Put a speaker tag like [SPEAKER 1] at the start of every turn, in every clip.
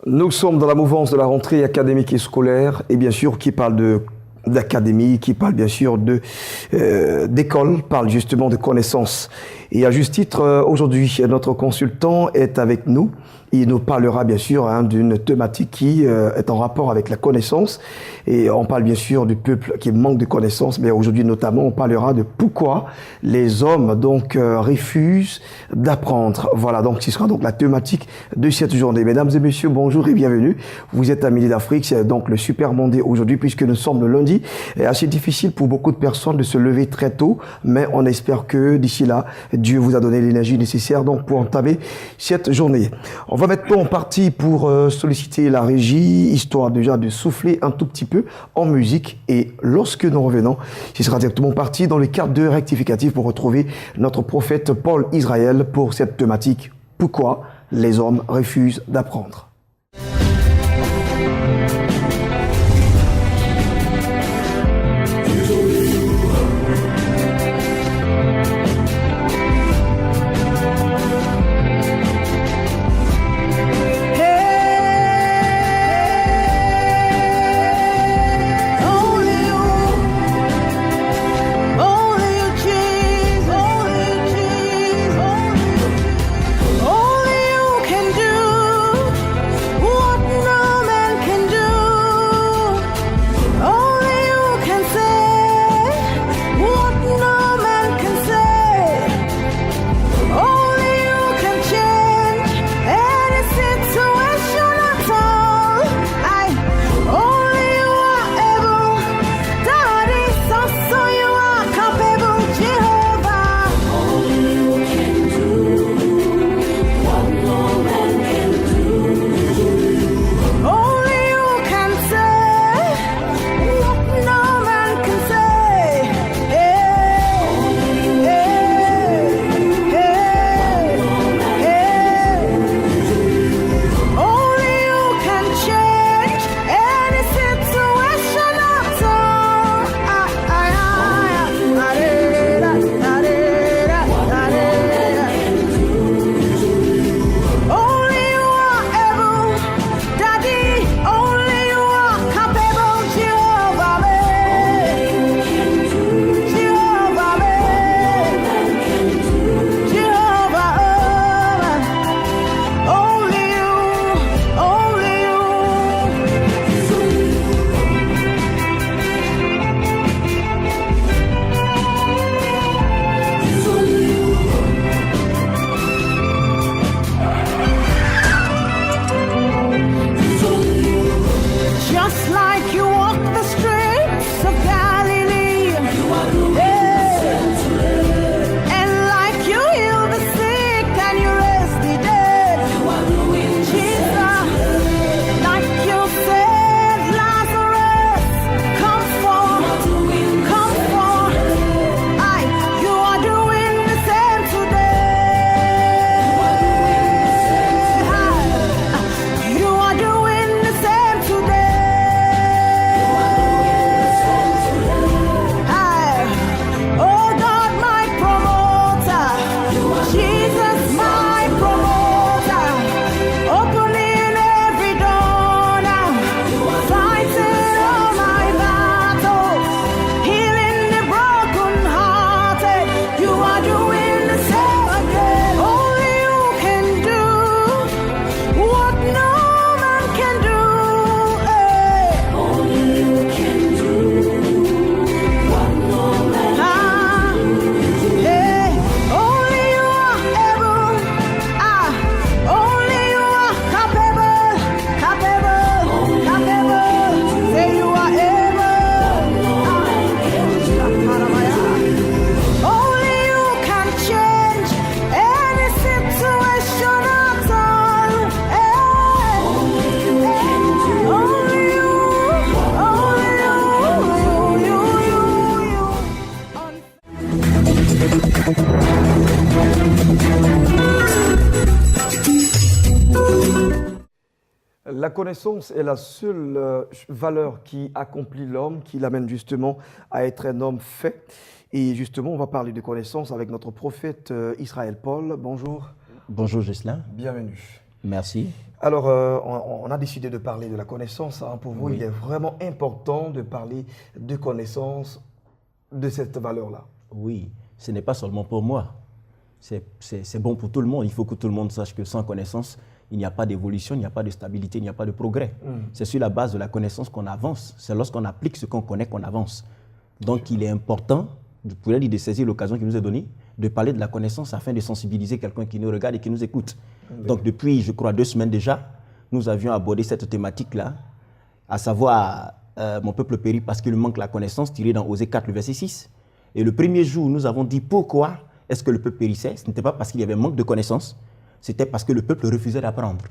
[SPEAKER 1] Nous sommes dans la mouvance de la rentrée académique et scolaire et bien sûr qui parle d'académie, qui parle bien sûr d'école, parle justement de connaissances. Et à juste titre, aujourd'hui, notre consultant est avec nous. Il nous parlera bien sûr d'une thématique qui est en rapport avec la connaissance. Et on parle bien sûr du peuple qui manque de connaissances, mais aujourd'hui notamment on parlera de pourquoi les hommes donc refusent d'apprendre. Voilà, donc ce sera donc la thématique de cette journée. Mesdames et messieurs, bonjour et bienvenue. Vous êtes à Midi d'Afrique, c'est donc le Super Monday aujourd'hui puisque nous sommes le lundi. C'est assez difficile pour beaucoup de personnes de se lever très tôt, mais on espère que d'ici là, Dieu vous a donné l'énergie nécessaire donc pour entamer cette journée. On va maintenant partir pour solliciter la régie, histoire déjà de souffler un tout petit peu en musique. Et lorsque nous revenons, ce sera directement parti dans le cadre de rectificatif pour retrouver notre prophète Paul Israël pour cette thématique. Pourquoi les hommes refusent d'apprendre? La connaissance est la seule valeur qui accomplit l'homme, qui l'amène justement à être un homme fait. Et justement, on va parler de connaissance avec notre prophète Israël Paul. Bonjour.
[SPEAKER 2] Bonjour Ghislain.
[SPEAKER 1] Bienvenue.
[SPEAKER 2] Merci.
[SPEAKER 1] Alors, on a décidé de parler de la connaissance. Hein. Pour vous, il est vraiment important de parler de connaissance, de cette valeur-là.
[SPEAKER 2] Oui, ce n'est pas seulement pour moi. C'est bon pour tout le monde. Il faut que tout le monde sache que sans connaissance, il n'y a pas d'évolution, il n'y a pas de stabilité, il n'y a pas de progrès. C'est sur la base de la connaissance qu'on avance. C'est lorsqu'on applique ce qu'on connaît qu'on avance. Donc, il est important, je pourrais dire, de saisir l'occasion qui nous est donnée, de parler de la connaissance afin de sensibiliser quelqu'un qui nous regarde et qui nous écoute. Donc, depuis, je crois, 2 semaines déjà, nous avions abordé cette thématique-là, à savoir, mon peuple périt parce qu'il lui manque la connaissance, tiré dans Osée 4, le verset 6. Et le premier jour, nous avons dit pourquoi est-ce que le peuple périssait. Ce n'était pas parce qu'il y avait manque de connaissance, c'était parce que le peuple refusait d'apprendre.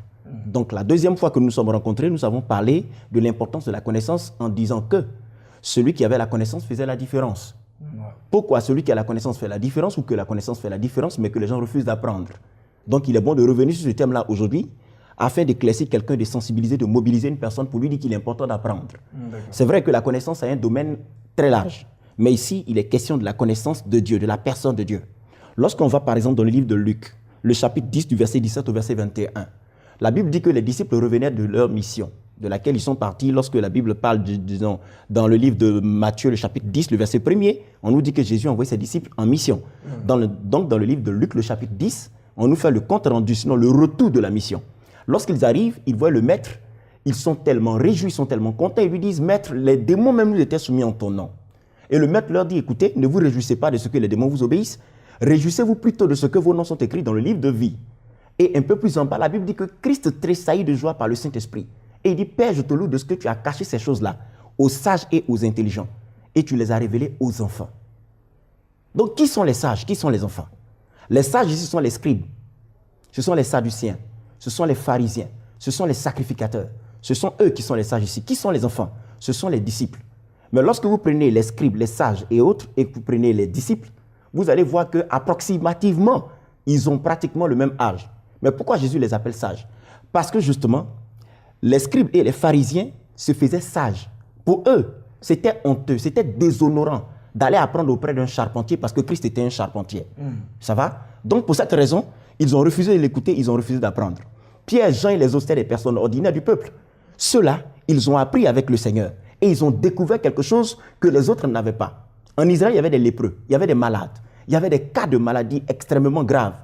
[SPEAKER 2] Donc, la deuxième fois que nous nous sommes rencontrés, nous avons parlé de l'importance de la connaissance en disant que celui qui avait la connaissance faisait la différence. Pourquoi celui qui a la connaissance fait la différence ou que la connaissance fait la différence, mais que les gens refusent d'apprendre? Donc, il est bon de revenir sur ce thème-là aujourd'hui afin d'éclaircir quelqu'un, de sensibiliser, de mobiliser une personne pour lui dire qu'il est important d'apprendre. C'est vrai que la connaissance est un domaine très large, mais ici, il est question de la connaissance de Dieu, de la personne de Dieu. Lorsqu'on va, par exemple, dans le livre de Luc, le chapitre 10 du verset 17 au verset 21, la Bible dit que les disciples revenaient de leur mission, de laquelle ils sont partis. Lorsque la Bible parle, disons, dans le livre de Matthieu, le chapitre 10, le verset 1er, on nous dit que Jésus a envoyé ses disciples en mission. Donc, dans le livre de Luc, le chapitre 10, on nous fait le compte rendu, sinon le retour de la mission. Lorsqu'ils arrivent, ils voient le maître, ils sont tellement réjouis, ils sont tellement contents, ils lui disent, maître, les démons même nous étaient soumis en ton nom. Et le maître leur dit, écoutez, ne vous réjouissez pas de ce que les démons vous obéissent, réjouissez-vous plutôt de ce que vos noms sont écrits dans le livre de vie. Et un peu plus en bas, la Bible dit que Christ tressaillit de joie par le Saint-Esprit. Et il dit, Père, je te loue de ce que tu as caché ces choses-là aux sages et aux intelligents. Et tu les as révélées aux enfants. Donc, qui sont les sages? Qui sont les enfants? Les sages ici sont les scribes. Ce sont les sadducéens. Ce sont les pharisiens. Ce sont les sacrificateurs. Ce sont eux qui sont les sages ici. Qui sont les enfants? Ce sont les disciples. Mais lorsque vous prenez les scribes, les sages et autres, et que vous prenez les disciples, vous allez voir qu'approximativement, ils ont pratiquement le même âge. Mais pourquoi Jésus les appelle sages? Parce que justement, les scribes et les pharisiens se faisaient sages. Pour eux, c'était honteux, c'était déshonorant d'aller apprendre auprès d'un charpentier parce que Christ était un charpentier. Ça va? Donc pour cette raison, ils ont refusé de l'écouter, ils ont refusé d'apprendre. Pierre, Jean et les autres, c'était des personnes ordinaires du peuple. Ceux-là, ils ont appris avec le Seigneur et ils ont découvert quelque chose que les autres n'avaient pas. En Israël, il y avait des lépreux, il y avait des malades, il y avait des cas de maladies extrêmement graves.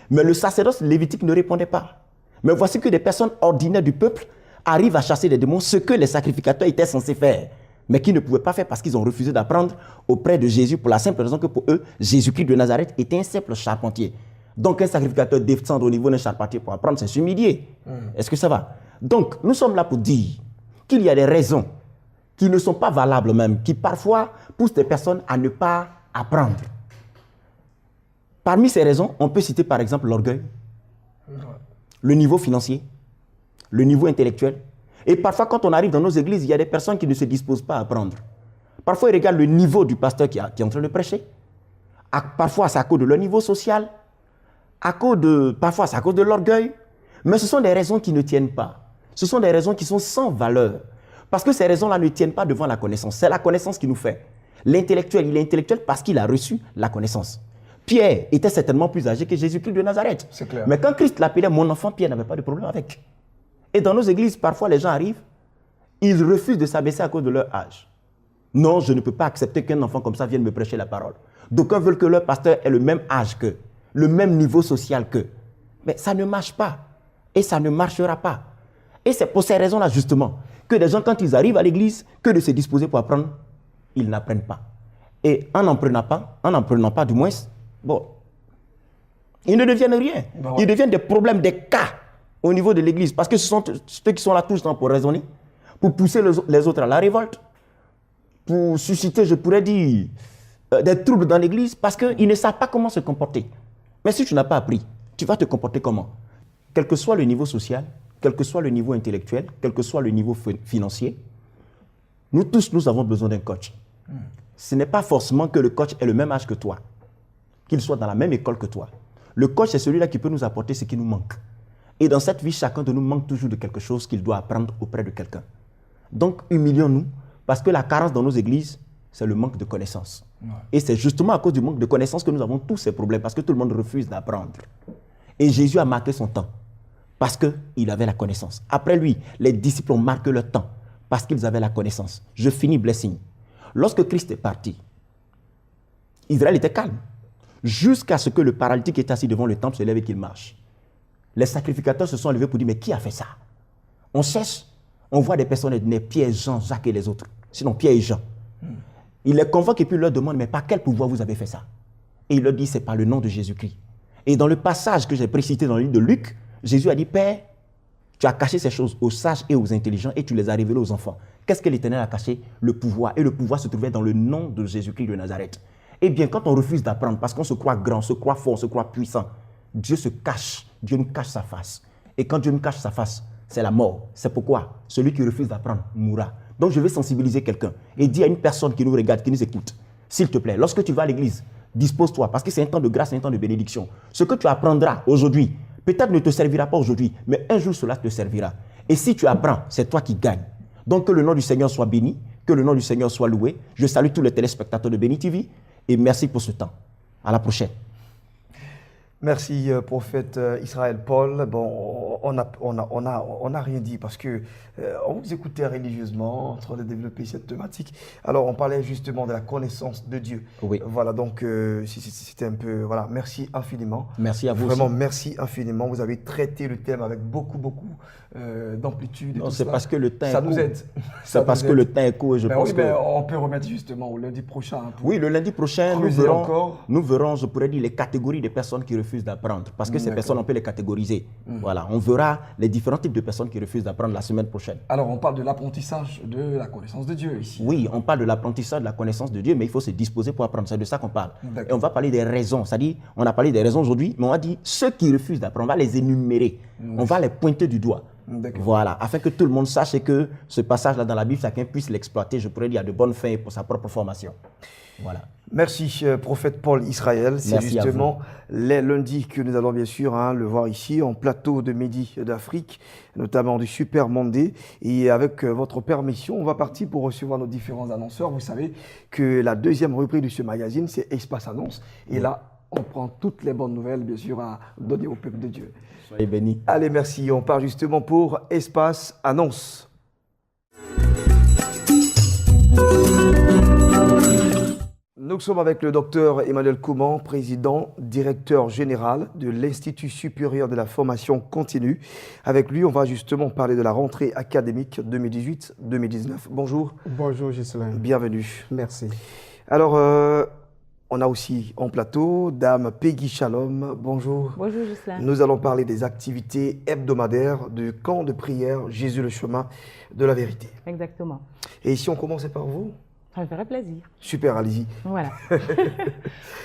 [SPEAKER 2] Mais le sacerdoce lévitique ne répondait pas. Mais voici que des personnes ordinaires du peuple arrivent à chasser des démons, ce que les sacrificateurs étaient censés faire, mais qui ne pouvaient pas faire parce qu'ils ont refusé d'apprendre auprès de Jésus pour la simple raison que pour eux, Jésus-Christ de Nazareth était un simple charpentier. Donc un sacrificateur descendre au niveau d'un charpentier pour apprendre, c'est s'humilier. Est-ce que ça va? Donc nous sommes là pour dire qu'il y a des raisons qui ne sont pas valables même, qui parfois poussent des personnes à ne pas apprendre. Parmi ces raisons, on peut citer par exemple l'orgueil, le niveau financier, le niveau intellectuel. Et parfois, quand on arrive dans nos églises, il y a des personnes qui ne se disposent pas à apprendre. Parfois, ils regardent le niveau du pasteur qui est en train de prêcher. Parfois, c'est à cause de leur niveau social. Parfois, c'est à cause de l'orgueil. Mais ce sont des raisons qui ne tiennent pas. Ce sont des raisons qui sont sans valeur. Parce que ces raisons-là ne tiennent pas devant la connaissance. C'est la connaissance qui nous fait. L'intellectuel, il est intellectuel parce qu'il a reçu la connaissance. Pierre était certainement plus âgé que Jésus-Christ de Nazareth.
[SPEAKER 1] C'est clair.
[SPEAKER 2] Mais quand Christ l'appelait mon enfant, Pierre n'avait pas de problème avec. Et dans nos églises, parfois les gens arrivent, ils refusent de s'abaisser à cause de leur âge. Non, je ne peux pas accepter qu'un enfant comme ça vienne me prêcher la parole. D'aucuns veulent que leur pasteur ait le même âge qu'eux, le même niveau social qu'eux. Mais ça ne marche pas. Et ça ne marchera pas. Et c'est pour ces raisons-là, justement, que des gens, quand ils arrivent à l'église, que de se disposer pour apprendre, ils n'apprennent pas. Et en n'en prenant pas, du moins, bon, ils ne deviennent rien. Ils deviennent des problèmes, des cas au niveau de l'église. Parce que ce sont ceux qui sont là tout le temps pour raisonner, pour pousser les autres à la révolte, pour susciter, je pourrais dire, des troubles dans l'église, parce qu'ils ne savent pas comment se comporter. Mais si tu n'as pas appris, tu vas te comporter comment? Quel que soit le niveau social, quel que soit le niveau intellectuel, quel que soit le niveau financier, nous tous, nous avons besoin d'un coach. Ce n'est pas forcément que le coach ait le même âge que toi, qu'il soit dans la même école que toi. Le coach, c'est celui-là qui peut nous apporter ce qui nous manque. Et dans cette vie, chacun de nous manque toujours de quelque chose qu'il doit apprendre auprès de quelqu'un. Donc, humilions-nous, parce que la carence dans nos églises, c'est le manque de connaissances. Ouais. Et c'est justement à cause du manque de connaissances que nous avons tous ces problèmes, parce que tout le monde refuse d'apprendre. Et Jésus a marqué son temps, parce qu'il avait la connaissance. Après lui, les disciples ont marqué leur temps, parce qu'ils avaient la connaissance. Je finis, blessing. Lorsque Christ est parti, Israël était calme, jusqu'à ce que le paralytique qui était assis devant le temple se lève et qu'il marche. Les sacrificateurs se sont levés pour dire, mais qui a fait ça? On cherche, on voit des personnes, Pierre, Jean, Jacques et les autres. Sinon, Pierre et Jean. Il les convoque et puis il leur demande, mais par quel pouvoir vous avez fait ça? Et il leur dit, c'est par le nom de Jésus-Christ. Et dans le passage que j'ai précité dans le livre de Luc, Jésus a dit, Père, tu as caché ces choses aux sages et aux intelligents et tu les as révélées aux enfants. Qu'est-ce que l'Éternel a caché? Le pouvoir. Et le pouvoir se trouvait dans le nom de Jésus-Christ de Nazareth. Eh bien, quand on refuse d'apprendre, parce qu'on se croit grand, on se croit fort, on se croit puissant, Dieu se cache, Dieu nous cache sa face. Et quand Dieu nous cache sa face, c'est la mort. C'est pourquoi celui qui refuse d'apprendre mourra. Donc je vais sensibiliser quelqu'un et dire à une personne qui nous regarde, qui nous écoute, s'il te plaît, lorsque tu vas à l'église, dispose-toi, parce que c'est un temps de grâce, c'est un temps de bénédiction. Ce que tu apprendras aujourd'hui, peut-être ne te servira pas aujourd'hui, mais un jour cela te servira. Et si tu apprends, c'est toi qui gagnes. Donc que le nom du Seigneur soit béni, que le nom du Seigneur soit loué. Je salue tous les téléspectateurs de Béni TV et merci pour ce temps. À la prochaine.
[SPEAKER 1] Merci, prophète Israël Paul. Bon, on a rien dit parce que on vous écoutait religieusement en train de développer cette thématique. Alors, on parlait justement de la connaissance de Dieu.
[SPEAKER 2] Oui.
[SPEAKER 1] Voilà, donc c'était un peu... Voilà, merci infiniment.
[SPEAKER 2] Merci à vous
[SPEAKER 1] Vraiment,
[SPEAKER 2] aussi.
[SPEAKER 1] merci infiniment. Vous avez traité le thème avec beaucoup d'amplitude.
[SPEAKER 2] Non, c'est parce que le temps est
[SPEAKER 1] ça
[SPEAKER 2] court.
[SPEAKER 1] nous aide.
[SPEAKER 2] C'est parce que le temps est court et je pense
[SPEAKER 1] oui,
[SPEAKER 2] que...
[SPEAKER 1] on peut remettre justement au lundi prochain.
[SPEAKER 2] Oui, le lundi prochain, nous verrons, je pourrais dire, les catégories des personnes qui refusent d'apprendre. Parce que ces personnes, on peut les catégoriser. Voilà, on verra les différents types de personnes qui refusent d'apprendre la semaine prochaine.
[SPEAKER 1] Alors, on parle de l'apprentissage de la connaissance de Dieu ici.
[SPEAKER 2] Oui, on parle de l'apprentissage de la connaissance de Dieu, mais il faut se disposer pour apprendre. C'est de ça qu'on parle. Et on va parler des raisons. C'est-à-dire, on a parlé des raisons aujourd'hui, mais on va dire ceux qui refusent d'apprendre, on va les énumérer. On va les pointer du doigt. Voilà, afin que tout le monde sache et que ce passage-là dans la Bible, chacun puisse l'exploiter, je pourrais dire, à de bonnes fins pour sa propre formation. Voilà. Merci,
[SPEAKER 1] prophète Paul Israël. C'est justement les lundis que nous allons bien sûr le voir ici, en plateau de Midi d'Afrique, notamment du Super Monday. Et avec votre permission, on va partir pour recevoir nos différents annonceurs. Vous savez que la deuxième rubrique de ce magazine, c'est Espace Annonce. Et là, on prend toutes les bonnes nouvelles, bien sûr, à donner au peuple de Dieu.
[SPEAKER 2] Soyez bénis.
[SPEAKER 1] Allez, merci. On part justement pour Espace Annonce. Nous sommes avec le docteur Emmanuel Kouman, président, directeur général de l'Institut supérieur de la formation continue. Avec lui, on va justement parler de la rentrée académique 2018-2019. Bonjour.
[SPEAKER 3] Bonjour, Ghislain.
[SPEAKER 1] Bienvenue.
[SPEAKER 3] Merci.
[SPEAKER 1] Alors, on a aussi en plateau Dame Peggy Shalom. Bonjour.
[SPEAKER 4] Bonjour, Ghislain.
[SPEAKER 1] Nous allons parler des activités hebdomadaires du camp de prière Jésus le chemin de la vérité.
[SPEAKER 4] Exactement.
[SPEAKER 1] Et si on commençait par vous?
[SPEAKER 4] Ça me ferait plaisir.
[SPEAKER 1] Super, allez-y.
[SPEAKER 4] Voilà.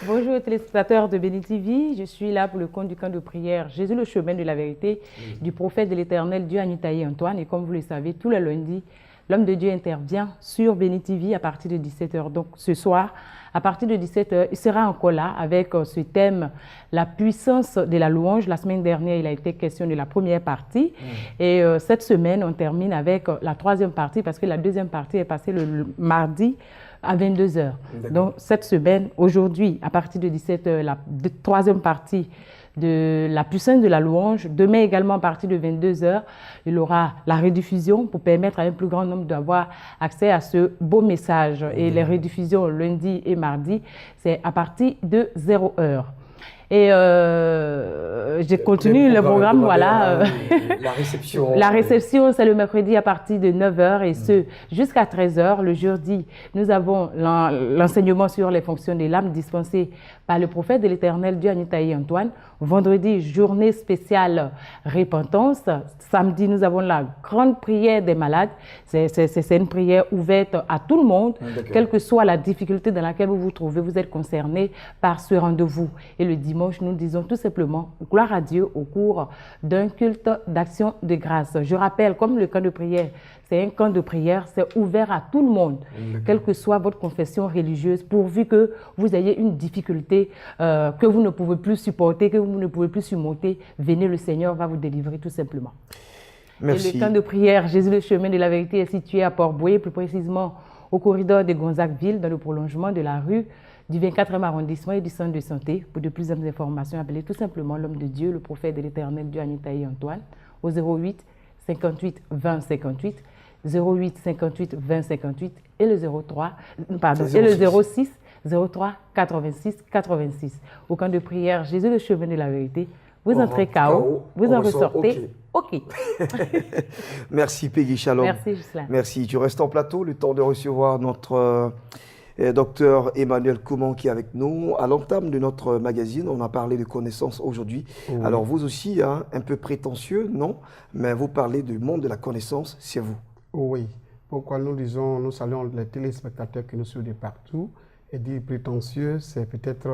[SPEAKER 4] Bonjour aux téléspectateurs de Béni TV. Je suis là pour le compte du camp de prière Jésus le chemin de la vérité du prophète de l'Éternel Dieu Anitaï Antoine. Et comme vous le savez, tous les lundis, l'homme de Dieu intervient sur Béni TV à partir de 17h. Donc ce soir, à partir de 17h, il sera encore là avec ce thème, la puissance de la louange. La semaine dernière, il a été question de la première partie. Et cette semaine, on termine avec la troisième partie parce que la deuxième partie est passée le mardi à 22h. Donc cette semaine, aujourd'hui, à partir de 17h, la troisième partie de la puissance de la louange. Demain également, à partir de 22h, il aura la rediffusion pour permettre à un plus grand nombre d'avoir accès à ce beau message. Et les rediffusions lundi et mardi, c'est à partir de 0h. Et je continue le programme, voilà.
[SPEAKER 1] La réception.
[SPEAKER 4] La réception, c'est le mercredi à partir de 9h et ce, jusqu'à 13h. Le jeudi, nous avons l'enseignement sur les fonctions de l'âme dispensé par le prophète de l'Éternel Dieu Anitaï Antoine. Vendredi, journée spéciale repentance. Samedi, nous avons la grande prière des malades. C'est une prière ouverte à tout le monde. Quelle que soit la difficulté dans laquelle vous vous trouvez, vous êtes concerné par ce rendez-vous. Et le dimanche, dimanche, nous disons tout simplement gloire à Dieu au cours d'un culte d'action de grâce. Je rappelle, comme le camp de prière, c'est un camp de prière, c'est ouvert à tout le monde, quelle que soit votre confession religieuse, pourvu que vous ayez une difficulté que vous ne pouvez plus supporter, que vous ne pouvez plus surmonter, venez, le Seigneur va vous délivrer tout simplement.
[SPEAKER 1] Merci.
[SPEAKER 4] Et le camp de prière Jésus le chemin de la vérité est situé à Port-Bouët, plus précisément au corridor de Gonzague-Ville, dans le prolongement de la rue du 24e arrondissement et du centre de santé. Pour de plus amples informations, appelez tout simplement l'homme de Dieu, le prophète de l'Éternel, Dieu Anitaï Antoine, au 08 58 20 58, 08 58 20 58 et le 06 03 86 86. Au camp de prière Jésus le chemin de la vérité, vous entrez KO, vous en ressortez OK.
[SPEAKER 1] Merci Peggy Shalom.
[SPEAKER 4] Merci Ghislaine.
[SPEAKER 1] Merci. Tu restes en plateau, le temps de recevoir notre docteur Emmanuel Coman qui est avec nous. À l'entame de notre magazine, on a parlé de connaissance aujourd'hui. Oui. Alors vous aussi, hein, un peu prétentieux, non? Mais vous parlez du monde de la connaissance, c'est vous.
[SPEAKER 3] Oui. Pourquoi nous disons, nous saluons les téléspectateurs qui nous suivent de partout. Et dire prétentieux, c'est peut-être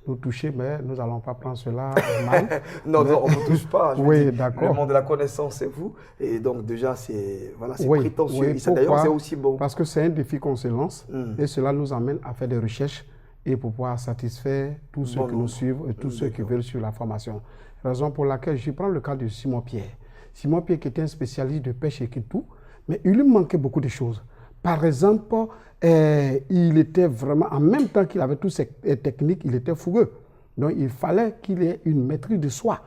[SPEAKER 3] nous toucher, mais nous n'allons pas prendre cela mal.
[SPEAKER 1] Non, on ne touche pas.
[SPEAKER 3] Oui, d'accord.
[SPEAKER 1] Le monde de la connaissance, c'est vous. Et donc, déjà, c'est prétentieux.
[SPEAKER 3] Oui,
[SPEAKER 1] d'ailleurs, c'est aussi bon.
[SPEAKER 3] Parce que c'est un défi qu'on se lance. Et cela nous amène à faire des recherches et pour pouvoir satisfaire tous ceux qui nous suivent et tous ceux qui veulent suivre la formation. Raison pour laquelle je prends le cas de Simon Pierre. Simon Pierre qui était un spécialiste de pêche et tout, mais il lui manquait beaucoup de choses. Par exemple, il était vraiment, en même temps qu'il avait toutes ces techniques, il était fougueux. Donc, il fallait qu'il ait une maîtrise de soi.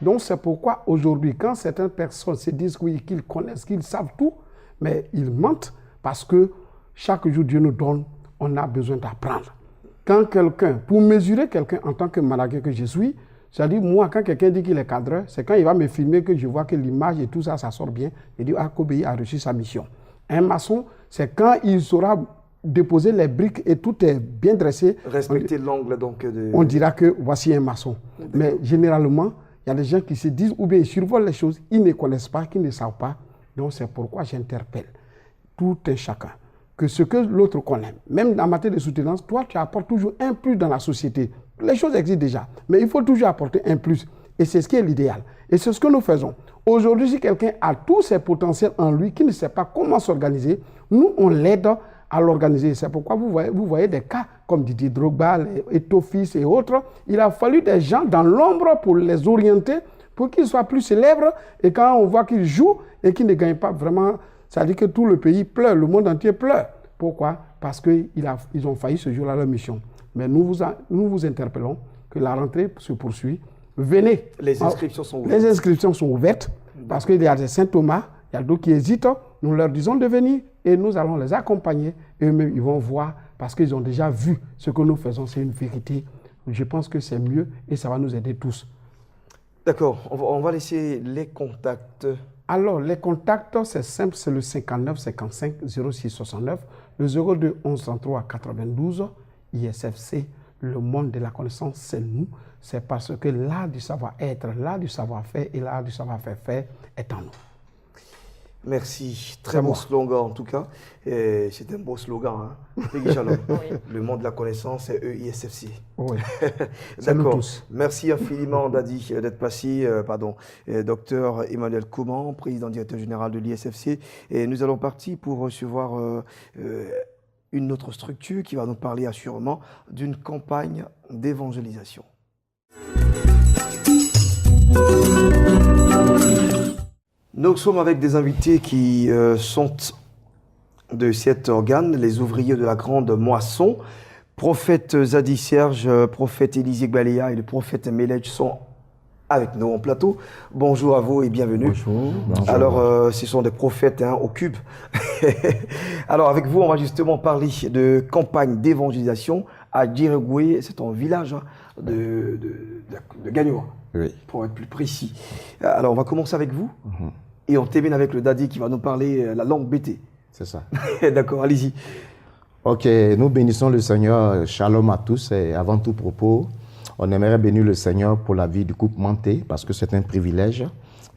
[SPEAKER 3] Donc, c'est pourquoi aujourd'hui, quand certaines personnes se disent oui, qu'ils connaissent, qu'ils savent tout, mais ils mentent parce que chaque jour, Dieu nous donne, on a besoin d'apprendre. Quand quelqu'un, pour mesurer quelqu'un en tant que manager que je suis, c'est-à-dire, moi, quand quelqu'un dit qu'il est cadreur, c'est quand il va me filmer que je vois que l'image et tout ça, ça sort bien. Il dit, ah, Kobe a reçu sa mission. Un maçon, c'est quand il saura déposer les briques et tout est bien dressé.
[SPEAKER 1] Respecter l'angle donc.
[SPEAKER 3] On dira que voici un maçon. Mais généralement, il y a des gens qui se disent ou bien ils survolent les choses, ils ne connaissent pas, qu'ils ne savent pas. Donc c'est pourquoi j'interpelle tout un chacun. Que ce que l'autre connaît, même en matière de soutenance, toi tu apportes toujours un plus dans la société. Les choses existent déjà, mais il faut toujours apporter un plus. Et c'est ce qui est l'idéal. Et c'est ce que nous faisons. Aujourd'hui, si quelqu'un a tous ses potentiels en lui, qui ne sait pas comment s'organiser, nous, on l'aide à l'organiser. C'est pourquoi vous voyez des cas comme Didier Drogba, Eto'o et autres. Il a fallu des gens dans l'ombre pour les orienter, pour qu'ils soient plus célèbres. Et quand on voit qu'ils jouent et qu'ils ne gagnent pas vraiment, ça dit que tout le pays pleure, le monde entier pleure. Pourquoi? Parce qu'ils ont failli ce jour-là leur mission. Mais nous vous interpellons que la rentrée se poursuit. Venez.
[SPEAKER 1] Les inscriptions sont ouvertes.
[SPEAKER 3] Les inscriptions sont ouvertes parce qu'il y a des Saint-Thomas, il y a d'autres qui hésitent. Nous leur disons de venir et nous allons les accompagner. Eux-mêmes, ils vont voir parce qu'ils ont déjà vu ce que nous faisons. C'est une vérité. Je pense que c'est mieux et ça va nous aider tous.
[SPEAKER 1] D'accord. On va laisser les contacts.
[SPEAKER 3] Alors, les contacts, c'est simple. C'est le 59 55 06 69, le 02 11 33 92, ISFC. Le monde de la connaissance, c'est nous. C'est parce que l'art du savoir-être, l'art du savoir-faire et l'art du savoir-faire est en nous.
[SPEAKER 1] Merci. Très bon slogan en tout cas. C'est un beau slogan. Hein. Peggy Shalom. Oui. Le monde de la connaissance, c'est EISFC.
[SPEAKER 3] Oui.
[SPEAKER 1] D'accord. Merci infiniment, Dadi, d'être passé. Docteur Emmanuel Coman, président directeur général de l'ISFC. Et nous allons partir pour recevoir une autre structure qui va nous parler assurément d'une campagne d'évangélisation. Nous sommes avec des invités qui sont de cet organe, les ouvriers de la grande moisson. Prophète Zadi Serge, prophète Élisée Gbaléa et le prophète Melech sont avec nous en plateau. Bonjour à vous et bienvenue.
[SPEAKER 5] Bonjour.
[SPEAKER 1] Alors, ce sont des prophètes au cube. Alors, avec vous, on va justement parler de campagne d'évangélisation à Djiregoué. C'est un village de Gagnoa,
[SPEAKER 5] oui,
[SPEAKER 1] pour être plus précis. Alors, on va commencer avec vous et on termine avec le Dadi qui va nous parler la langue BT.
[SPEAKER 5] C'est ça.
[SPEAKER 1] D'accord, allez-y.
[SPEAKER 5] Ok, nous bénissons le Seigneur. Shalom à tous. Et avant tout propos, on aimerait bénir le Seigneur pour la vie du couple Manté, parce que c'est un privilège,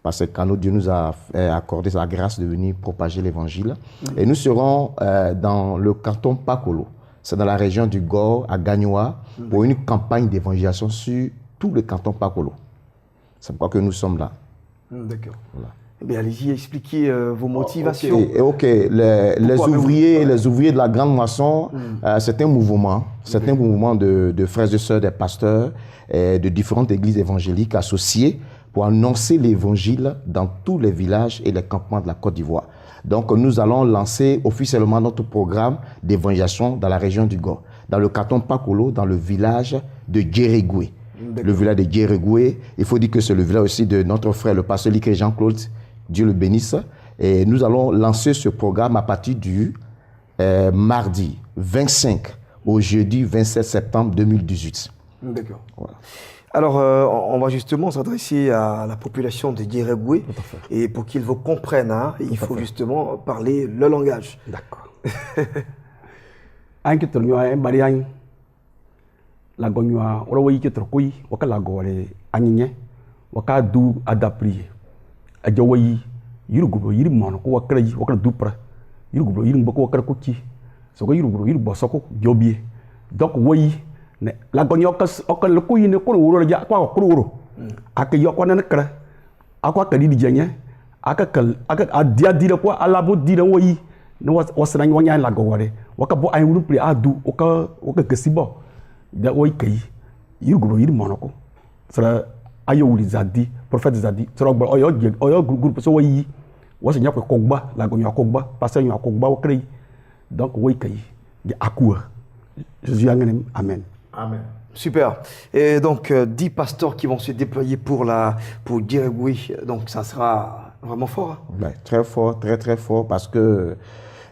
[SPEAKER 5] parce que quand Dieu nous a accordé sa grâce de venir propager l'évangile. Et nous serons dans le canton Pakolo. C'est dans la région du Gore, à Gagnoa, pour une campagne d'évangélisation sur tout le canton Pakolo. C'est pourquoi que nous sommes là.
[SPEAKER 1] D'accord. Voilà. Eh bien, allez-y, expliquez vos motivations.
[SPEAKER 5] Ok. Les ouvriers de la Grande Moisson, c'est un mouvement. C'est un mouvement de frères et sœurs, des pasteurs, de différentes églises évangéliques associées pour annoncer l'évangile dans tous les villages et les campements de la Côte d'Ivoire. Donc, nous allons lancer officiellement notre programme d'évangélisation dans la région du Gore, dans le canton Pakolo, dans le village de Djerégoué. Le village de Djerégoué, il faut dire que c'est le village aussi de notre frère, le pasteur Liké Jean-Claude, Dieu le bénisse. Et nous allons lancer ce programme à partir du mardi 25 au jeudi 27 septembre 2018.
[SPEAKER 1] D'accord. Voilà. Alors, on va justement s'adresser à la population de Djerégoué et pour qu'ils vous comprennent, hein, il faut justement parler le langage.
[SPEAKER 3] D'accord. La gonywa ora wayi ke trokoi waka la gore anyinye waka du adapri aja wayi yirugo yiri mono ko wakra yi wakra dupra yirugo yiri mbako wakra ko ki so ko yirugo yiri bosoko jobie donc wayi ne la gonywa ka le ko yine ko woro ja kwa ko woro aka yoko na kra akwa ka di jenye aka adia dire ko alabo dire wayi ne wasra nyanya la gore waka bo ay wuru pri adu waka kesibo da oy kay yirguro yir monoko sara ayo wuli zadi prophète zadi sara gba oyo groupe so wayi wasa nyako kogba la go nyako kogba pasteur nyako kogba wakray donc way kay di akua Jésus angene amen.
[SPEAKER 1] Amen. Super. Et donc 10 pasteurs qui vont se déployer pour Djerégoué. Donc ça sera vraiment fort. Hein?
[SPEAKER 5] Ben, très fort, très très fort parce que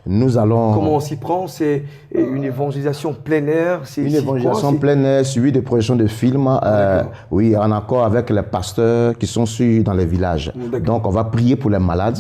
[SPEAKER 5] nous allons...
[SPEAKER 1] Comment on s'y prend? C'est une évangélisation plein air?
[SPEAKER 5] Une évangélisation plein air suivie de projections de films, oui, en accord avec les pasteurs qui sont dans les villages. Donc on va prier pour les malades,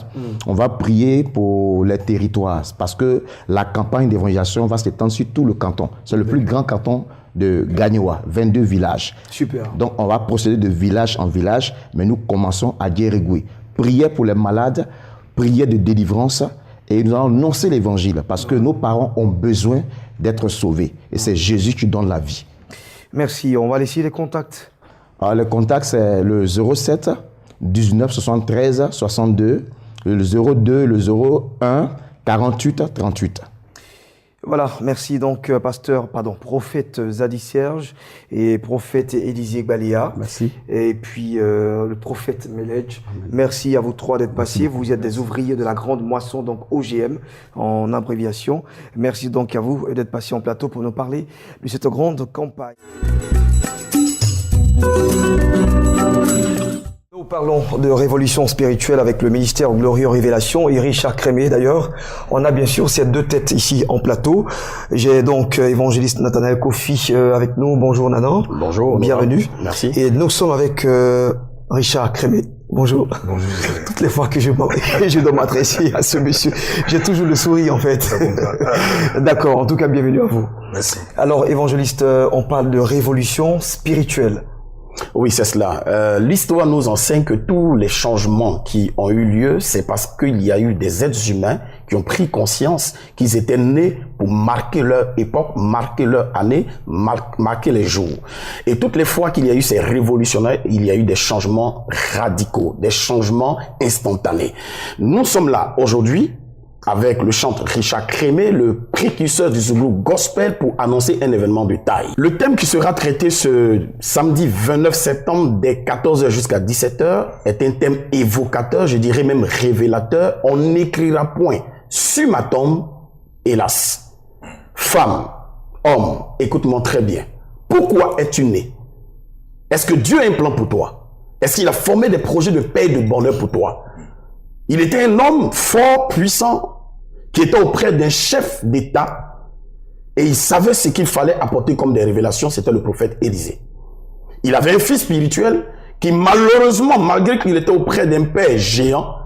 [SPEAKER 5] on va prier pour les territoires, parce que la campagne d'évangélisation va s'étendre sur tout le canton. C'est le plus grand canton de Gagnoa, 22 villages.
[SPEAKER 1] Super.
[SPEAKER 5] Donc on va procéder de village en village, mais nous commençons à Djerégoué. Prière pour les malades, prière de délivrance, et nous allons annoncer l'évangile parce que nos parents ont besoin d'être sauvés. Et c'est Jésus qui donne la vie.
[SPEAKER 1] Merci. On va laisser les contacts.
[SPEAKER 5] Alors, le contact, c'est le 07 19 73 62, le 02, le 01 48 38.
[SPEAKER 1] Voilà, merci donc prophète Zadi Serge et prophète Élisée Gbaléa.
[SPEAKER 3] Merci.
[SPEAKER 1] Et puis le prophète Melej. Merci à vous trois d'être passés. Vous êtes des ouvriers de la grande moisson, donc OGM en abréviation. Merci donc à vous d'être passés en plateau pour nous parler de cette grande campagne. Nous parlons de révolution spirituelle avec le ministère Glorieux Révélation et Richard Crémé d'ailleurs. On a bien sûr ces deux têtes ici en plateau. J'ai donc évangéliste Nathanaël Kofi avec nous. Bonjour Nanan.
[SPEAKER 6] Bonjour.
[SPEAKER 1] Bienvenue.
[SPEAKER 6] Merci.
[SPEAKER 1] Et nous sommes avec Richard Crémé. Bonjour.
[SPEAKER 6] Bonjour.
[SPEAKER 1] Toutes les fois que je dois m'adresser à ce monsieur, j'ai toujours le sourire en fait. D'accord. En tout cas, bienvenue à vous.
[SPEAKER 6] Merci.
[SPEAKER 1] Alors évangéliste, on parle de révolution spirituelle.
[SPEAKER 6] Oui, c'est cela. L'histoire nous enseigne que tous les changements qui ont eu lieu, c'est parce qu'il y a eu des êtres humains qui ont pris conscience qu'ils étaient nés pour marquer leur époque, marquer leur année, marquer les jours. Et toutes les fois qu'il y a eu ces révolutionnaires, il y a eu des changements radicaux, des changements instantanés. Nous sommes là aujourd'hui avec le chanteur Richard Crémé, le précurseur du Zoulou Gospel, pour annoncer un événement de taille. Le thème qui sera traité ce samedi 29 septembre dès 14h jusqu'à 17h est un thème évocateur, je dirais même révélateur. On n'écrira point sur ma tombe, hélas. Femme, homme, écoute-moi très bien. Pourquoi es-tu né? Est-ce que Dieu a un plan pour toi? Est-ce qu'il a formé des projets de paix et de bonheur pour toi? Il était un homme fort, puissant, qui était auprès d'un chef d'État et il savait ce qu'il fallait apporter comme des révélations, c'était le prophète Élisée. Il avait un fils spirituel qui malheureusement, malgré qu'il était auprès d'un père géant,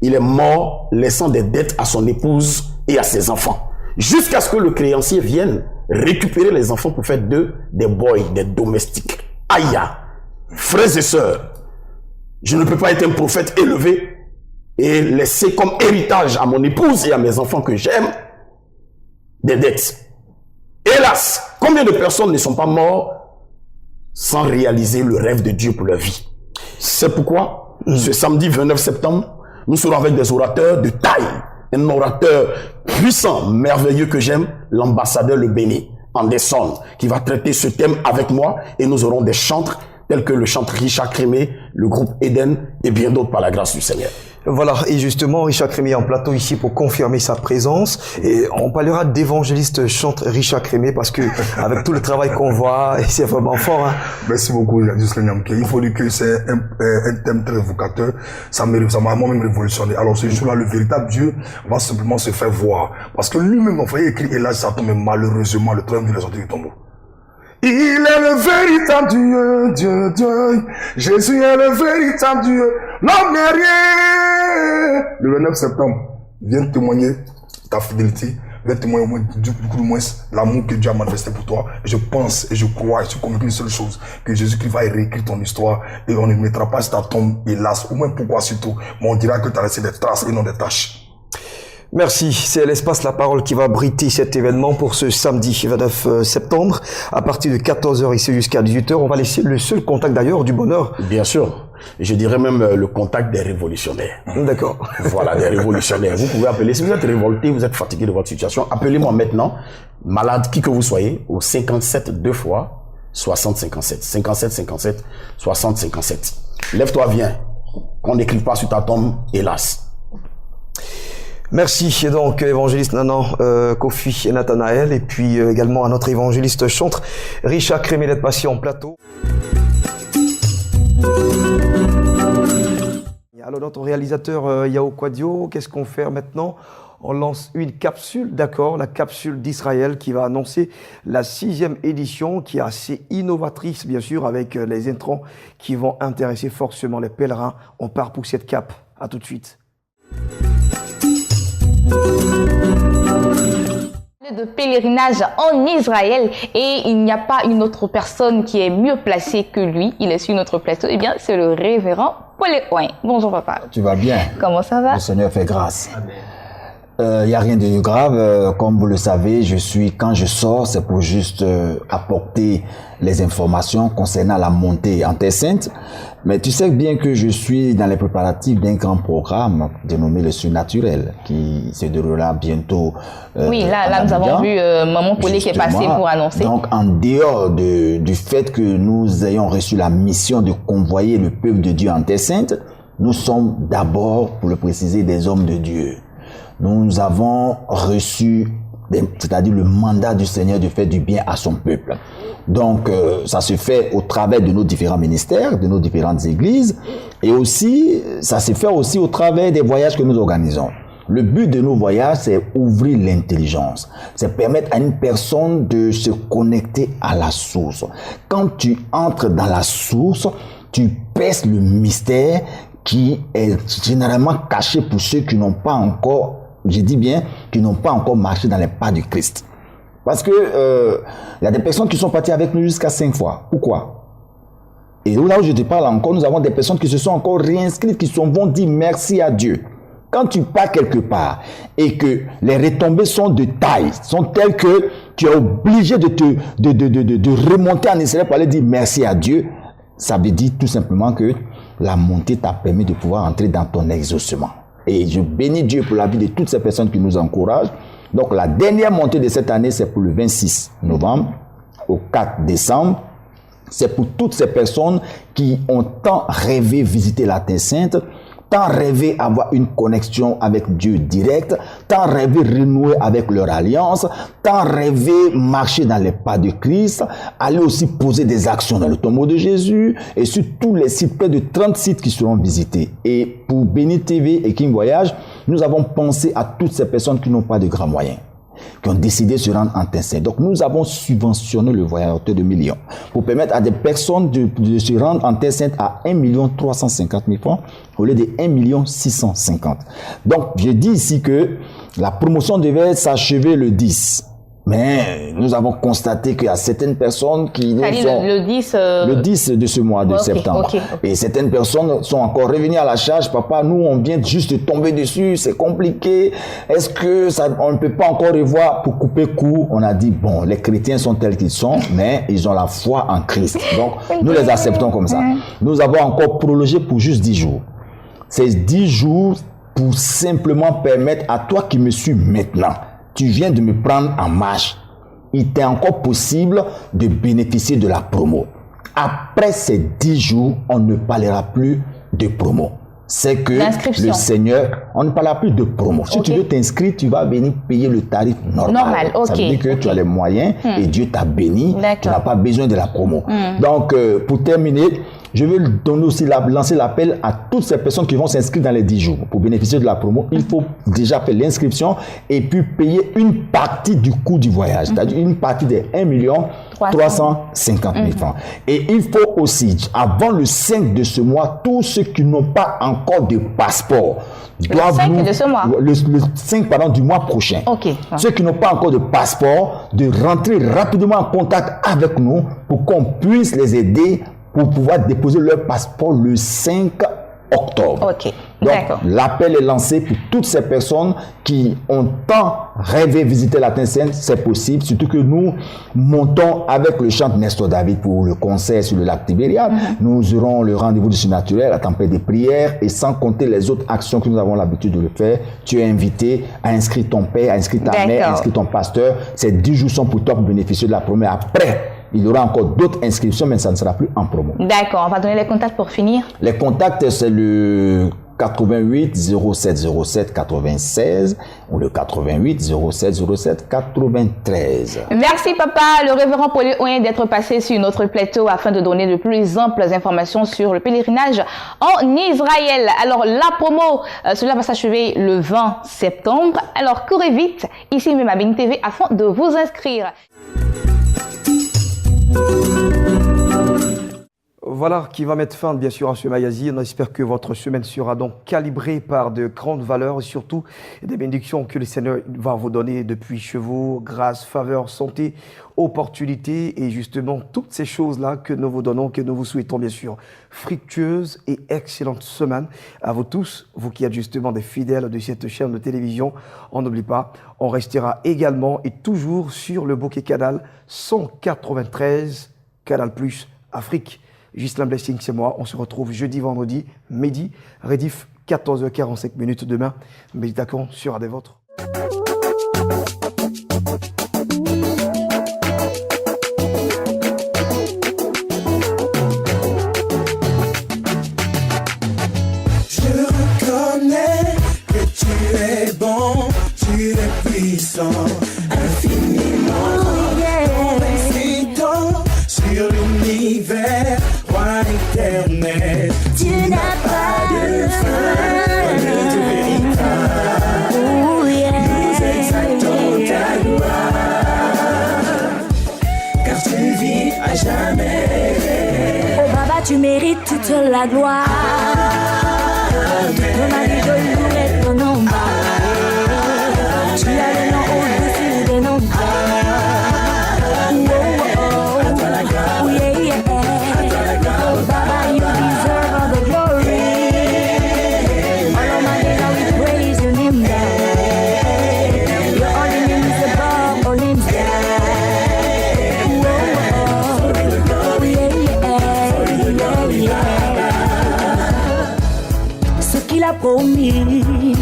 [SPEAKER 6] il est mort laissant des dettes à son épouse et à ses enfants. Jusqu'à ce que le créancier vienne récupérer les enfants pour faire d'eux des boys, des domestiques. Aïe! Frères et sœurs, je ne peux pas être un prophète élevé et laisser comme héritage à mon épouse et à mes enfants que j'aime des dettes. Hélas, combien de personnes ne sont pas mortes sans réaliser le rêve de Dieu pour leur vie? C'est pourquoi, ce samedi 29 septembre, nous serons avec des orateurs de taille. Un orateur puissant, merveilleux que j'aime, l'ambassadeur Le Béni, Anderson, qui va traiter ce thème avec moi. Et nous aurons des chantres tels que le chantre Richard Crémé, le groupe Eden et bien d'autres par la grâce du Seigneur.
[SPEAKER 1] Voilà, et justement, Richard Crémé est en plateau ici pour confirmer sa présence. Et on parlera d'évangéliste chantre Richard Crémé parce que avec tout le travail qu'on voit, c'est vraiment fort. Hein.
[SPEAKER 7] Merci beaucoup, Jadis Lenyamke. Il faut dire que c'est un thème très évocateur. Ça m'a moi-même révolutionné. Alors ce jour-là, le véritable Dieu va simplement se faire voir. Parce que lui-même, il fallait écrire, et là, ça tombe malheureusement, le troisième de la sortie du tombeau. Il est le véritable Dieu, Dieu. Jésus est le véritable Dieu. L'homme n'est rien. Le 29 septembre, viens témoigner ta fidélité. Viens témoigner au moins, du moins l'amour que Dieu a manifesté pour toi. Et je pense et je crois et je suis convaincu d'une seule chose, que Jésus-Christ va réécrire ton histoire et on ne mettra pas sur ta tombe, hélas. Au moins pourquoi surtout, mais on dira que tu as laissé des traces et non des tâches.
[SPEAKER 1] Merci, c'est l'espace La Parole qui va abriter cet événement pour ce samedi 29 septembre. À partir de 14h ici jusqu'à 18h, on va laisser le seul contact d'ailleurs du bonheur.
[SPEAKER 6] Bien sûr, je dirais même le contact des révolutionnaires.
[SPEAKER 1] D'accord.
[SPEAKER 6] Voilà, des révolutionnaires. Vous pouvez appeler, si vous êtes révolté, vous êtes fatigué de votre situation, appelez-moi maintenant, malade, qui que vous soyez, au 57 2 fois 60 57. 57 57 60 57. Lève-toi, viens. Qu'on n'écrive pas sur ta tombe, hélas.
[SPEAKER 1] Merci et donc évangéliste Nanan Kofi et Nathanaël et puis également à notre évangéliste chantre Richard Crémé d'être passé en plateau. Alors notre réalisateur Yao Quadio, qu'est-ce qu'on fait maintenant? On lance une capsule, d'accord, la capsule d'Israël qui va annoncer la 6e édition qui est assez innovatrice bien sûr avec les intrants qui vont intéresser forcément les pèlerins. On part pour cette cap. À tout de suite.
[SPEAKER 8] De pèlerinage en Israël et il n'y a pas une autre personne qui est mieux placée que lui. Il est sur notre plateau. Eh bien, c'est le révérend Paul Ecoin. Bonjour papa.
[SPEAKER 9] Tu vas bien?
[SPEAKER 8] Comment ça va?
[SPEAKER 9] Le Seigneur fait grâce. Il n'y a rien de grave. Comme vous le savez, quand je sors, c'est pour juste apporter les informations concernant la montée en Terre Sainte. Mais tu sais bien que je suis dans les préparatifs d'un grand programme dénommé le Surnaturel qui se déroulera bientôt.
[SPEAKER 8] Oui, là nous avons vu Maman Paulé qui est passée pour annoncer.
[SPEAKER 9] Donc, en dehors du fait que nous ayons reçu la mission de convoyer le peuple de Dieu en Terre Sainte, nous sommes d'abord, pour le préciser, des hommes de Dieu. Nous avons reçu, c'est-à-dire le mandat du Seigneur de faire du bien à son peuple. Donc, ça se fait au travers de nos différents ministères, de nos différentes églises, et aussi, ça se fait aussi au travers des voyages que nous organisons. Le but de nos voyages, c'est ouvrir l'intelligence, c'est permettre à une personne de se connecter à la source. Quand tu entres dans la source, tu perces le mystère qui est généralement caché pour ceux qui n'ont pas encore, je dis bien, qui n'ont pas encore marché dans les pas du Christ. Parce que il y a des personnes qui sont parties avec nous jusqu'à 5 fois. Pourquoi? Et là où je te parle encore, nous avons des personnes qui se sont encore réinscrites, qui vont dire merci à Dieu. Quand tu pars quelque part et que les retombées sont de taille, sont telles que tu es obligé de remonter en Israël pour aller dire merci à Dieu, ça veut dire tout simplement que la montée t'a permis de pouvoir entrer dans ton exaucement. Et je bénis Dieu pour la vie de toutes ces personnes qui nous encouragent. Donc la dernière montée de cette année, c'est pour le 26 novembre au 4 décembre. C'est pour toutes ces personnes qui ont tant rêvé visiter la Terre Sainte, tant rêvé avoir une connexion avec Dieu direct, tant rêvé renouer avec leur alliance, tant rêvé marcher dans les pas de Christ, aller aussi poser des actions dans le tombeau de Jésus et sur tous les sites, près de 30 sites qui seront visités. Et pour Béni TV et King Voyage, nous avons pensé à toutes ces personnes qui n'ont pas de grands moyens, qui ont décidé de se rendre en Terre Sainte. Donc nous avons subventionné le voyage à hauteur de millions pour permettre à des personnes de se rendre en Terre Sainte à 1 350 000 francs au lieu de 1 650 000. Donc je dis ici que la promotion devait s'achever le 10. Mais nous avons constaté qu'il y a certaines personnes qui nous sont...
[SPEAKER 8] Le 10...
[SPEAKER 9] Le 10 de ce mois de septembre.
[SPEAKER 8] Okay.
[SPEAKER 9] Et certaines personnes sont encore revenues à la charge. Papa, nous, on vient juste de tomber dessus. C'est compliqué. Est-ce que on ne peut pas encore revoir pour couper court? On a dit, bon, les chrétiens sont tels qu'ils sont, mais ils ont la foi en Christ. Donc, nous les acceptons comme ça. Nous avons encore prolongé pour juste 10 jours. Ces 10 jours pour simplement permettre à toi qui me suis maintenant, tu viens de me prendre en marche. Il t'est encore possible de bénéficier de la promo. Après ces 10 jours, on ne parlera plus de promo. C'est que le Seigneur, on ne parlera plus de promo. Si tu veux t'inscrire, tu vas venir payer le tarif normal. Ça veut dire que tu as les moyens et Dieu t'a béni. Tu n'as pas besoin de la promo. Donc, pour terminer, je vais donner aussi lancer l'appel à toutes ces personnes qui vont s'inscrire dans les 10 jours. Pour bénéficier de la promo, il faut déjà faire l'inscription et puis payer une partie du coût du voyage, c'est-à-dire une partie des 1 350 000 francs. Et il faut aussi, avant le 5 de ce mois, tous ceux qui n'ont pas encore de passeport doivent
[SPEAKER 8] le 5 de ce mois.
[SPEAKER 9] Le 5 du mois prochain. Ceux qui n'ont pas encore de passeport, de rentrer rapidement en contact avec nous pour qu'on puisse les aider pour pouvoir déposer leur passeport le 5 octobre. Donc, l'appel est lancé pour toutes ces personnes qui ont tant rêvé visiter la Terre Sainte, c'est possible, surtout que nous montons avec le chant Nestor David pour le concert sur le lac Tibériade. Nous aurons le rendez-vous du surnaturel, la tempête des prières, et sans compter les autres actions que nous avons l'habitude de le faire. Tu es invité à inscrire ton père, à inscrire ta mère, à inscrire ton pasteur. Ces 10 jours sont pour toi pour bénéficier de la promesse. Après, il y aura encore d'autres inscriptions, mais ça ne sera plus en promo.
[SPEAKER 8] D'accord, on va donner les contacts pour finir.
[SPEAKER 9] Les contacts, c'est le 88 07 07 96 ou le 88 07 07 93.
[SPEAKER 8] Merci papa, le révérend Paul d'être passé sur notre plateau afin de donner de plus amples informations sur le pèlerinage en Israël. Alors la promo, cela va s'achever le 20 septembre. Alors courez vite ici même à BenTV afin de vous inscrire.
[SPEAKER 1] Voilà qui va mettre fin bien sûr à ce magazine. On espère que votre semaine sera donc calibrée par de grandes valeurs et surtout des bénédictions que le Seigneur va vous donner depuis chez vous, grâce, faveur, santé, opportunité et justement toutes ces choses-là que nous vous donnons, que nous vous souhaitons bien sûr fructueuse et excellente semaine à vous tous, vous qui êtes justement des fidèles de cette chaîne de télévision. On n'oublie pas, on restera également et toujours sur le bouquet Canal 193 Canal Plus Afrique. Ghislain Blessing, c'est moi. On se retrouve jeudi, vendredi, midi, rediff 14h45 demain. Méditation sera des vôtres.
[SPEAKER 10] Je reconnais que tu es bon, tu es puissant, infiniment compétent sur l'univers. Éternel, tu n'as pas de fin, tu véritable. Nous exaltons ta gloire, car tu vis à jamais.
[SPEAKER 11] Oh Baba, tu mérites toute la gloire. Ton mari de louer ton nom. Tu as le nom au-dessus des noms. Promis,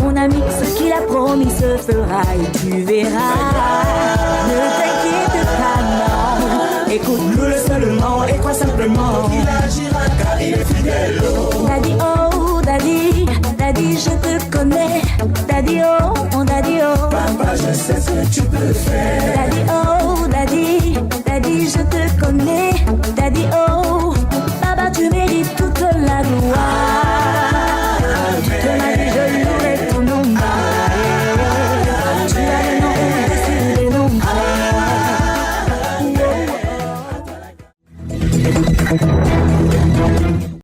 [SPEAKER 11] mon ami, ce qu'il a promis se fera et tu verras. Ne t'inquiète pas, non. Écoute-le seulement et crois simplement.
[SPEAKER 10] Il agira car il est fidèle.
[SPEAKER 11] Daddy, oh, daddy, daddy, je te connais. Daddy, oh, daddy, oh.
[SPEAKER 10] Papa, je sais ce que tu peux faire.
[SPEAKER 11] Daddy, oh, daddy, daddy, je te connais. Daddy, oh, Baba, tu mérites toute la gloire.